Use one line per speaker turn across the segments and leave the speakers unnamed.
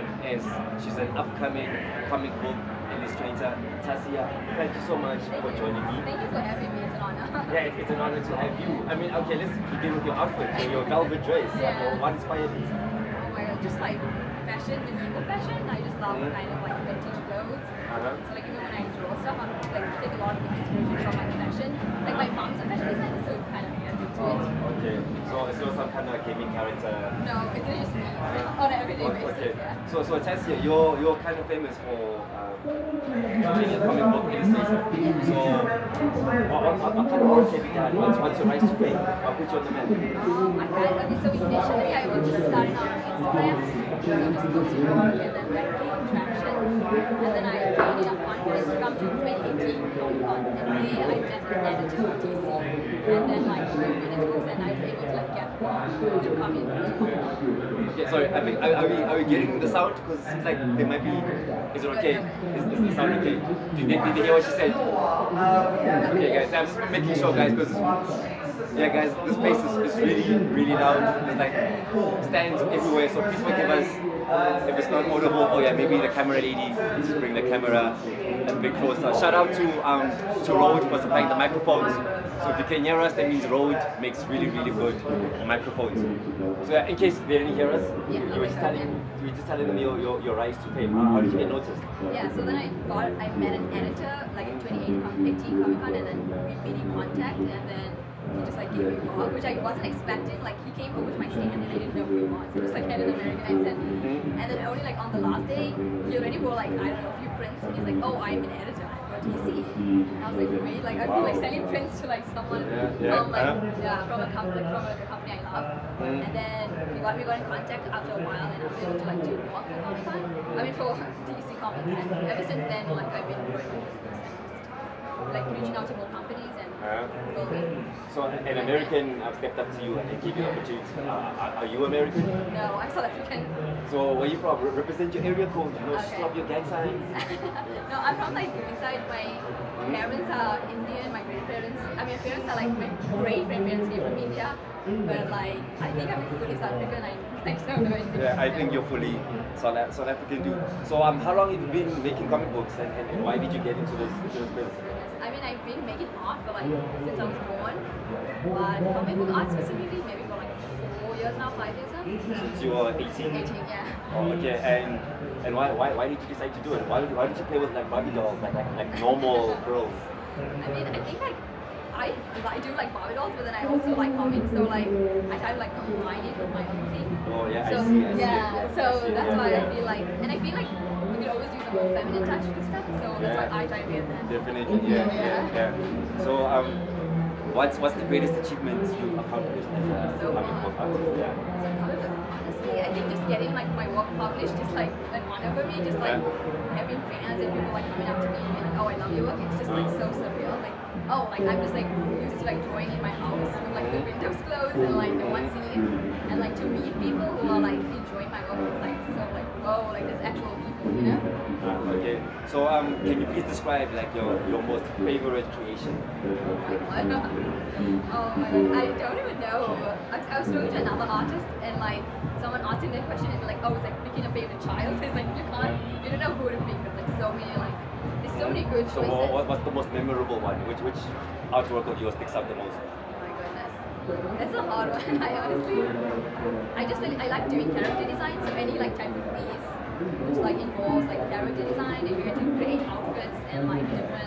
as she's an upcoming comic book illustrator. Tasia, thank you so much for joining me.
Thank you for having me. It's an honor.
Yeah, it's an honor to have you. I mean, okay, let's begin with your outfit, your velvet dress.
Yeah.
What inspired it?
Oh my god, just like fashion, medieval fashion. I just love kind of like vintage clothes. So like even when I draw stuff, I like take a lot of inspiration from like fashion. Like my mom's a fashion designer, so it's kind of gets into it.
Okay, so some kind of gaming character.
No, it's just me on an everyday basis.
Okay,
Yeah.
so Tasia, you're kind of famous for being a comic book illustrator. So what kind of work have you done? What's your rise to fame? I'll put you on the map.
Okay, so initially I was just starting on Instagram, so just posting work and then that gained traction. And then I gained enough confidence to come to 2018 Comic-Con, and there I met an editor for DC. And then like we went into books and I was able to like get to come in.
Okay, sorry, are we getting the sound? Because it seems like there might be. Is it okay? Is the sound okay? Did they hear what she said? Okay, guys, I'm just making sure, guys, because yeah, guys, this place is really loud. There's like stands everywhere, so please forgive us if it's not audible. Oh yeah, maybe the camera lady, just bring the camera a bit closer. Shout out to Rode for supplying the microphones. So if you can hear us, that means Rode makes really good microphones. So yeah, in case they didn't hear us, you were just telling them your rise to fame. How did you get noticed?
Yeah, so then I met an editor like in 2018 Comic-Con, and then we made in contact, and then he just like gave me work, which I wasn't expecting. Like he came over to my stand and I didn't know who he was. He just like had an American accent. And then only like on the last day, he already wore like, I don't know, a few prints, and he's like, oh, I'm an editor for DC. And I was like, really? Like I feel like selling prints to like someone from like from a company I love. And then we got in contact after a while, and I was able to like do work for Comic-Con. I mean for DC Comics, and ever since then like I've been growing my business and like reaching out to more companies and building.
So an American stepped up to you and gave you opportunities. Are you American?
No, I'm South African.
So where are you from? Represent your area code, you know, stop your gang signs.
No, I'm from like inside. My parents are Indian, my grandparents, I mean my parents are like, my great-grandparents came from India. But like, I think I'm fully South African, I don't know anything.
Yeah, I think you're fully South African too. So how long have you been making comic books, and why did you get into this business?
I mean, I've been making art for like since I was born, but comic book art specifically maybe for like 4 years now, 5 years now.
Since you were 18?
18, yeah.
Oh, okay, and why did you decide to do it? Why did you play with like Barbie dolls, like normal girls?
I mean, I think like I do like Barbie dolls, but then I also like comics, so like I try to like combine it with my own thing.
Oh yeah,
so,
I see.
Yeah, so that's why I feel like, and I feel like we could always use a more feminine touch to stuff, so that's why I try to get that.
Definitely, yeah. So what's the greatest achievement you've accomplished as a comic book artist? Yeah.
Honestly, I think just getting like my work published is like an honor for me. Just like having fans and people like coming up to me and being like, oh, I love your work. It's just like so surreal. Like, oh, like I'm just like used to like drawing in my house with like the windows closed and like no one seeing, and like to meet people who are like enjoying my work, it's like so like, whoa, like there's actual people, you know?
Okay. So can you please describe like your most favorite creation?
Oh my god. Oh my god. I don't even know. I was talking to another artist, and like someone asked him that question, and they're like, oh, it's like picking a favorite child. It's like you don't know who to pick. There's like so many like, there's so many good choices.
So what's the most memorable one? Which artwork of yours sticks out the most?
Oh my goodness. That's a hard one. I like doing character design, so any like type of piece which like involves like character design, and you get to create outfits and like different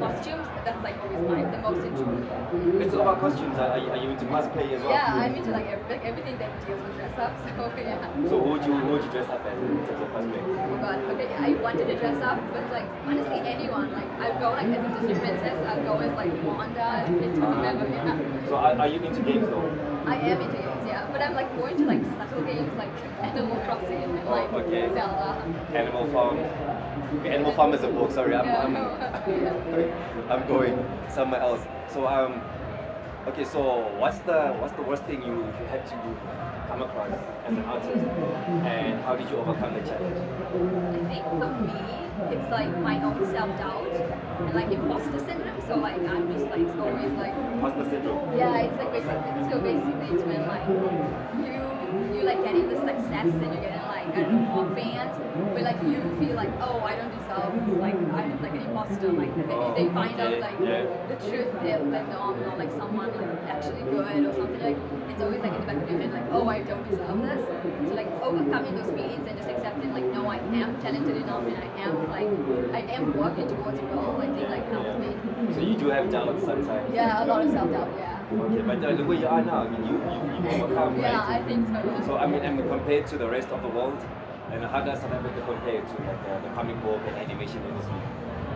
costumes, that's like always the most enjoyable.
Let's talk about costumes. Are you into cosplay as well?
Yeah, I'm into like everything that deals with dress up, so yeah.
So who would you dress up as in terms of cosplay?
Oh god, okay, I wanted to dress up with like honestly anyone. Like I'd go like as a Disney princess, I'd go as like Wanda, it doesn't matter, yeah.
So are you into games though?
I am into games, yeah, but I'm like going to like subtle games like Animal Crossing and like Zelda.
Animal Farm. Okay, Animal Farm is a book. Sorry, I'm going somewhere else. So okay. So what's the worst thing you had to come across as an artist, and how did you overcome the challenge?
I think for me, it's like my own self-doubt and like imposter syndrome. So like I'm just like always like
imposter syndrome.
Yeah, it's like basically it's when like you like getting the success and you're getting like I don't know, more fans, where like you feel like, oh, I don't deserve this, like I'm like an imposter. Like if they find out like the truth, that no, I'm not like someone like actually good or something. Like it's always like in the back of your head, like, oh, I don't deserve this. So like overcoming those feelings and just accepting like, no, I am talented enough and I am working towards a goal. I think like helps me.
So you do have doubts sometimes.
Yeah, a lot of self-doubt. Yeah.
Okay, but look where you are now. I mean, you've overcome, right?
Yeah, I think so. Yeah.
So I mean, compared to the rest of the world, and how does South Africa compare to like the comic book and animation industry?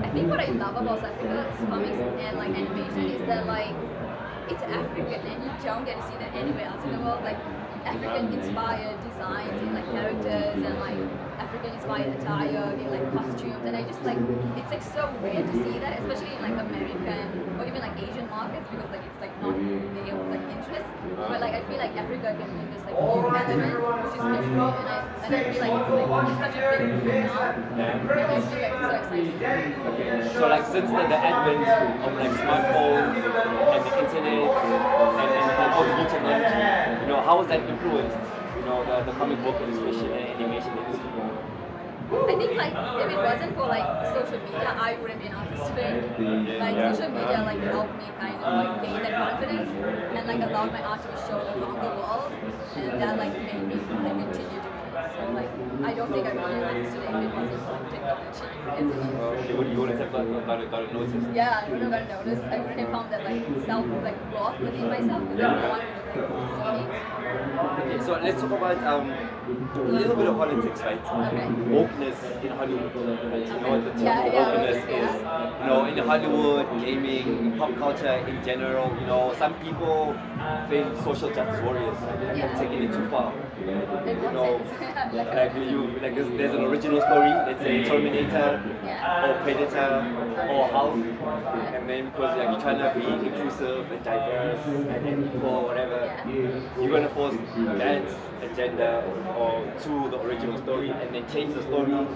I think what I love about South Africa's comics and like animation is that like it's African and you don't get to see that anywhere else in the world. Like African inspired designs in like characters and like African inspired attire in like costumes, and I just like it's like so rare to see that, especially in like American or even like Asian markets, because like it's like not their like interest. But like I feel like Africa can bring this like new element, which is different, and I feel like it's such a big group now, and I feel like it's so exciting.
Okay. So like since the advent of like smartphones and the internet and all the new technology, you know, how has that influenced, you know, the comic book illustration and animation industry?
I think like if it wasn't for like social media, I wouldn't be an artist today. Like social media like helped me kind of like gain that confidence and like allowed my art to be shown around the world, and that like made me like continue doing it. So like I don't think I would be an artist today if it wasn't for like technology.
You wouldn't have got it noticed.
Yeah, I wouldn't have gotten noticed. I wouldn't have found that like self like growth within myself, because like, no one would have like seen me.
Okay, so let's talk about a little bit of politics, right?
Okay.
Wokeness in Hollywood. Right? You know what the term
Yeah,
wokeness
yeah.
is? You know, in Hollywood, gaming, pop culture in general, you know, some people feel social justice warriors have taken it too far.
In
You
what
know,
sense?
like there's an original story, let's say Terminator
Yeah.
or Predator or Hulk, and then because like you're trying to be inclusive and diverse and equal, whatever, you're gonna force that agenda or to the original story and then change the story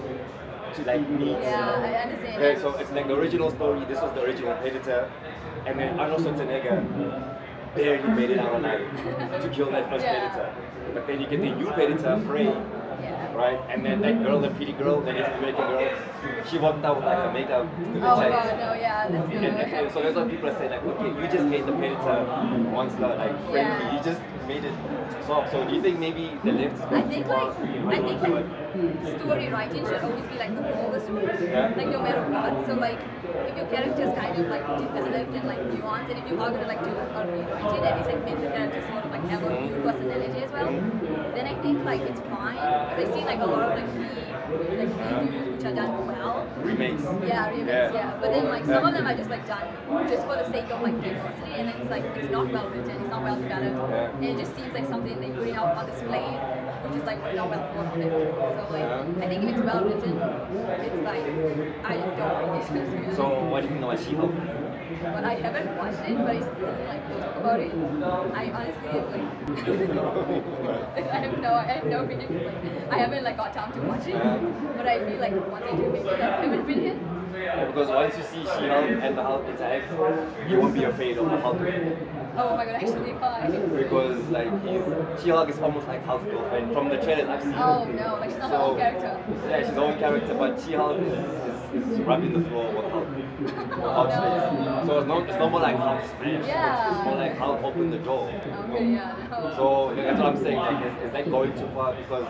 to like meet.
Yeah, I understand.
Okay, so it's like the original story. This was the original Predator, and then Arnold Schwarzenegger barely made it out alive to kill that first Predator. But then you get the new Predator, Prey, right? And then that girl, the pretty girl, the Native American girl, she walked out with like her makeup to the
Oh
chest.
god, no, yeah, that's good.
And so there's some people that say like, okay, you just made the Predator monster like friendly. You just made it soft. So do you think maybe the left is
I
going
think
too far?
like story writing should always be like the goal of the story, like no matter what. So like if your character is kind of like developed and like nuanced, and if you are gonna like do a rewrite it and it's like make the character sort of like have a new personality as well, then I think like it's fine. Because I see like a lot of like reviews which are done well.
Remakes.
Yeah, remakes, yeah. But then like some of them are just like done just for the sake of like diversity, and then it's like it's not well written, it's not well developed, and it just seems like something they put it out on display, which is like not well thought out there. So like I think if it's well written, it's like I don't mind it.
So what do you think about She-Hulk?
But I haven't watched it, but I still like will talk about it. I honestly like I have no opinion. Like, I haven't like got time to watch it, but I feel like once I do, maybe I have an opinion.
Yeah, because once you see She-Hulk and the Hulk interact, you won't be afraid of the Hulk.
Oh my god, actually, why?
Because like She-Hulk is almost like Hulk's girlfriend from the trailers I've seen.
Oh no, like she's not her own character.
Yeah, she's her own character, but She-Hulk is rubbing the floor with Hulk.
No.
So it's not more like Hulk smash.
Yeah.
It's more like Hulk opened the door.
Okay, yeah, no.
So that's what I'm saying. Like, is that going too far? Because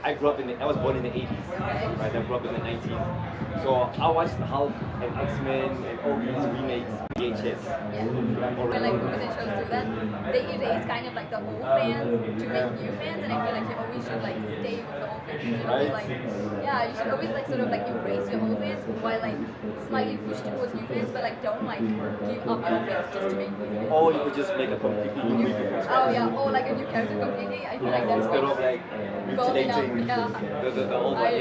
I was born in the 80s, right? I grew up in the 90s. So I watched Hulk and X-Men and all these remakes, VHS.
Yeah. When like movies and shows do that, they erase kind of like the old fans to make new fans, and I feel like you always should like stay with the old fans. You should always like, yeah, you should always like sort of like embrace your old fans while like slightly push towards new fans, but like don't like give up your old fans just to make new fans.
Or you could just make a completely new movie from scratch.
Oh yeah, or like a new character completely. I feel like that's
Instead of like mutilating the old one.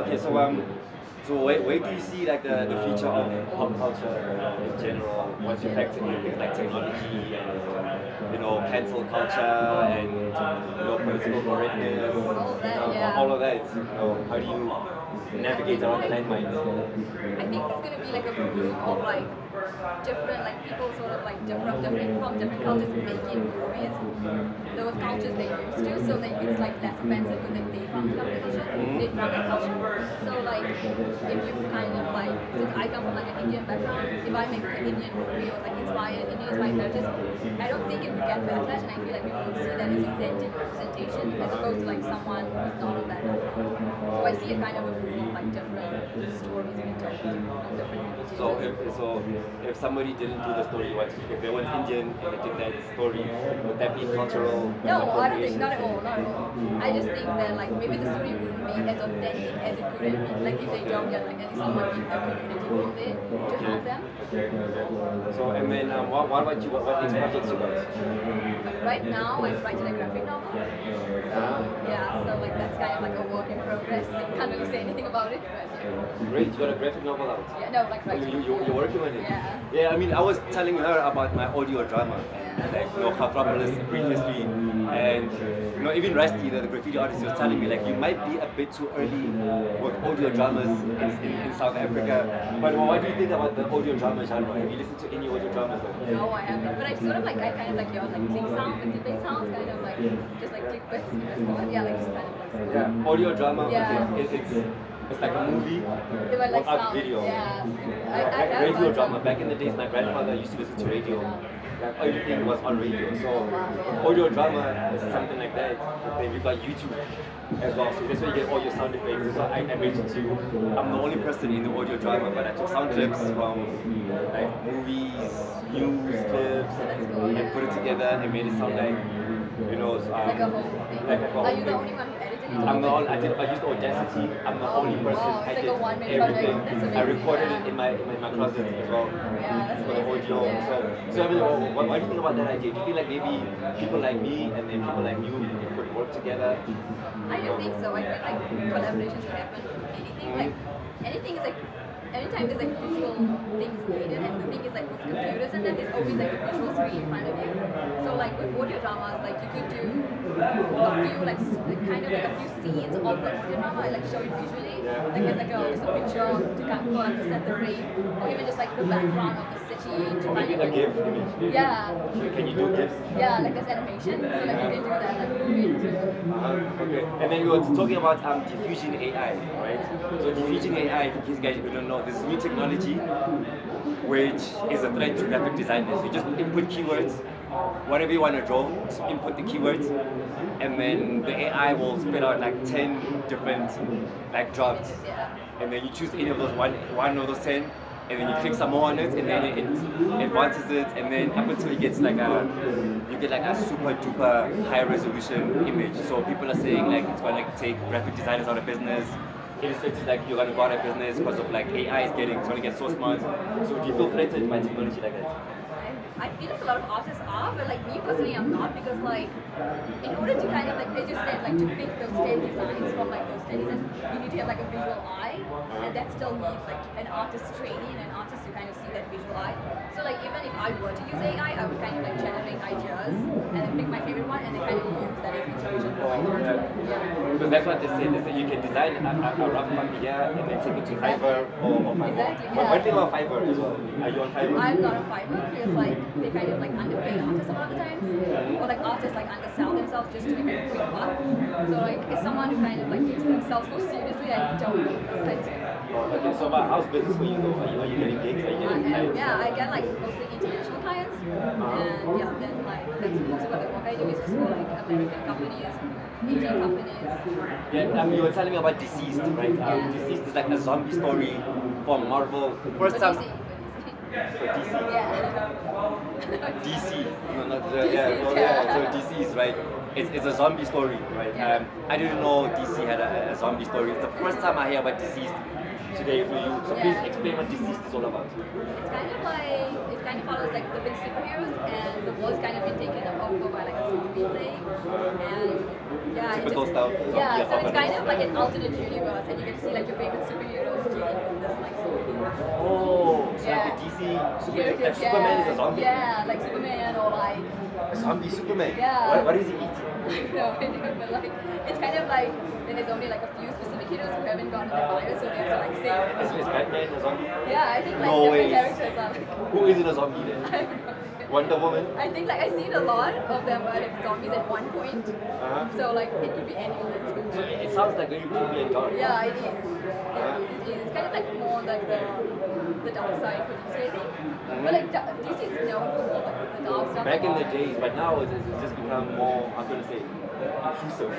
Okay, so where do you see like the future of pop culture in general once you factor in things like technology and cancel culture and political correctness, all of that? How do you navigate around the landmines?
I think there's gonna be like a boom of like different, like people sort of like different from different cultures making movies, those cultures they used to, so like it's like less offensive because they found their culture, they found their culture. So like if you kind of like, since I come from like an Indian background, if I make an Indian movie or like Indian-inspired characters, I don't think it would get backlash, and I feel like people would see that as authentic representation as opposed to like someone who's not of that background. So I see a kind of a boom of like different stories being told from different languages.
So if somebody didn't do the story, if they weren't Indian and they did that story, would that be cultural?
No, I don't think, not at all, not at all. I just think that like maybe the story wouldn't be as authentic as it could have been. Like if they don't get like at least someone in the community from there to help them.
Okay. So and then what about you? What next projects you got?
Right now I'm writing a graphic novel. So yeah, so like that's kind of like a work in progress. I can't really say anything about it, but yeah.
Great, you got a graphic novel out.
Yeah, no, like writing.
You're working on it.
Yeah.
Yeah, I mean, I was telling her about my audio drama, like Khatrapolis, previously, and even Rusty, the graffiti artist, was telling me like you might be a bit too early with audio dramas in South Africa. But what do you think about the audio drama genre? Have you listened to any audio dramas?
No, I haven't. But I sort of like I kind of like your like click sound, like the bass sounds, kind of like just like click bits. Yeah, like just kind of like.
Yeah, audio drama.
Yeah.
Okay, it's like a movie
Like
without
sound.
video.
Yeah.
Like radio drama. Back in the days, my grandfather used to listen to radio. Like everything was on radio. So audio drama is something like that. Then we got YouTube as well. So that's where you get all your sound effects. So I mentioned to you, I'm the only person in the audio drama, but I took sound clips from like movies, news clips, and put it together and made it sound like
like a whole thing.
like a whole
Are you the
thing.
only one who edited it?
I used Audacity. I'm the only person.
Wow,
I
it's like
did
a one-man
everything.
project. That's
I
amazing.
recorded
Yeah.
it in my closet as well.
Yeah, that's
For the
amazing.
audio.
Yeah.
So I mean, what do you think about that idea? Do you think like maybe people like me and then people like you could work together?
I do think so. I think like collaborations can happen with anything. Like anything is like anytime there's like visual things needed, and the thing is like with computers and then there's always like a visual screen in front of you. So like with audio dramas, like you could do a few like kind of like a few scenes of the audio drama and like show it visually. Like it's like just a picture to kind of like to set the frame, or even just like the background of the city to kind of
A
like,
GIF image.
yeah.
Can you do GIFs?
Yeah, like there's animation, so like you can do that, like move it to
Okay. And then we were talking about diffusion AI, right? So diffusion AI, in case you guys don't know, this is new technology which is a threat to graphic designers. You just input keywords, whatever you want to draw, just input the keywords, and then the AI will spit out like 10 different like drafts.
yeah.
And then you choose any of those one of those 10, and then you click some more on it, and then it advances it, and then up until it gets like you get like a super duper high resolution image. So people are saying like it's gonna take graphic designers out of business. Illustrators like you're gonna go out of business because of like AI is gonna get so smart. So do you feel threatened by technology like that?
I feel like a lot of artists are, but like me personally, I'm not, because like in order to kind of like they just said like to pick those 10 designs from like those 10 designs, you need to have like a visual eye, and that still needs like an artist training and an artist to kind of see that visual eye. So like even if I were to use AI, I would kind of like generate ideas and then pick my favorite one and then kind of use that as inspiration for my work. Yeah.
Because that's what they say. They say you can design a rough copy here and then take it to Fiverr or Fiverr.
Exactly,
What do you think about Fiverr as well? Are you on Fiverr?
I'm not on Fiverr because like they kind of like underpay artists a lot of the times, or like artists like undersell themselves just to make a quick buck. So like as someone who kind of like takes themselves more seriously, I don't know the sense.
Okay, so about how's business for you though? Are you getting gigs? Are you getting clients?
Yeah, I get like mostly international clients, and yeah, then like that's mostly what the work I do is just for like American companies, Asian companies.
Yeah, you were telling me about Deceased, right?
Yeah.
Deceased is like a zombie story from Marvel. First
For
time
DC.
for DC.
Yeah.
DC, no, not
DC,
yeah. So DC is right. It's a zombie story, right?
Yeah.
I didn't know DC had a zombie story. It's the first time I hear about Deceased today for you. So please explain what Deceased is all about.
It's kind of like it kind of follows like the big superheroes, and the world's kind of been taken over by like a zombie plague, and yeah,
Typical
just,
stuff.
yeah. So it's
Zombie
kind of
apocalypse.
like an alternate universe, and you can see like your favorite superheroes dealing with this like zombie.
Oh, so
Yeah.
like the DC Superman is a zombie?
Yeah, like Superman or like
A zombie Superman?
Yeah.
What does he eat?
No idea, but like it's kind of like there's only like a few specific heroes who haven't gotten the virus, so they have to like save.
Is Batman a zombie?
Yeah, I think like
No
different
way.
characters are like.
Who isn't a zombie then?
I don't know.
Wonder Woman?
I think like I've seen a lot of them were like zombies at one point.
Uh-huh.
So like it could be anyone.
So it sounds like very creepy and dark.
Yeah, it is. It is kind of like more like the dark side for DC, I think. But like DC is known for more like the dark stuff.
Back in the days, but now it's just become more, I'm going to say, inclusive.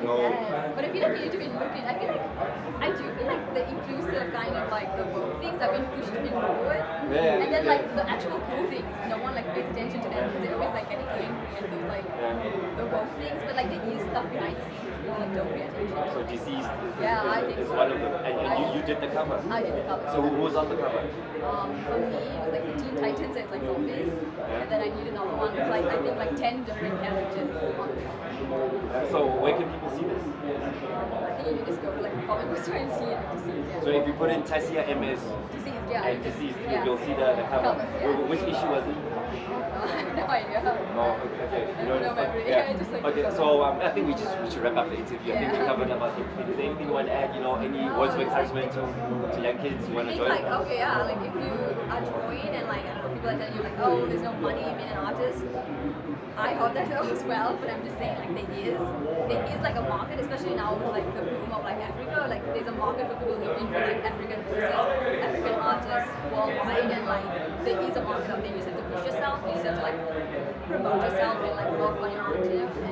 No.
Yes. But I feel like you need to be looking. I do feel like the inclusive kind of like the woke things have been pushed in forward.
Yeah,
and then
yeah.
like the actual cool things, no one like pays attention to them because they're always like getting angry at those like the woke things. But like there is stuff behind the scenes people like don't pay attention to.
So Deceased
Yeah, I think
is
so.
one of them. And you did the cover.
I did the cover.
So who was on the cover?
For me, it was like the Teen Titans as like zombies, and then I need another one with like I think like 10 different characters on it.
So where can people see this?
I think you can just go to like a comic book store and see it.
So if you put in Tassia MS
Deceased, yeah.
and Deceased,
yeah.
you'll see the cover.
Covers, yeah.
Which issue was it?
I have no idea.
Oh, okay.
No memory.
Yeah.
Just like
Okay, so I think we should wrap up the interview. I think we
Yeah.
covered about everything. Is there anything you want to add? Any words of encouragement to young kids who want
I
to
think
join?
like okay, yeah, like if you are drawing and like I don't know, people are telling you like, oh, there's no money in being an artist. I hope that goes well, but I'm just saying like there is like a market, especially now with like the boom of like Africa, like there's a market for people looking for like African voices, African artists worldwide, and like there is a market out there. You just have to push yourself, you just have to like promote yourself and like work on your art, and you'll be set.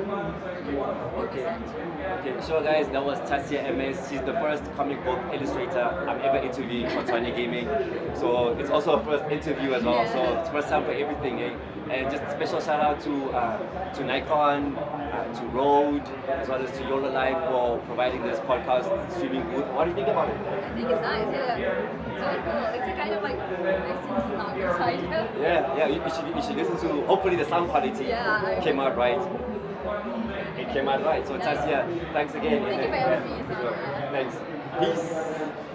Okay, sure guys, that was Tassia MS. She's the first comic book illustrator I'm ever interviewing for Tanya Gaming. So it's also a first interview as well, so it's first time for everything, eh? And just a special shout out to Nikon, to Rode, as well as to Yolo Live for providing this podcast streaming booth. What do you think about it?
I think it's nice, yeah. It's really cool. It's a kind of like nice and snug side.
Yeah, you should listen to, hopefully the sound quality came out right. It came out right. So Tassia, thanks again.
Thank you for having me.
Thanks. Peace.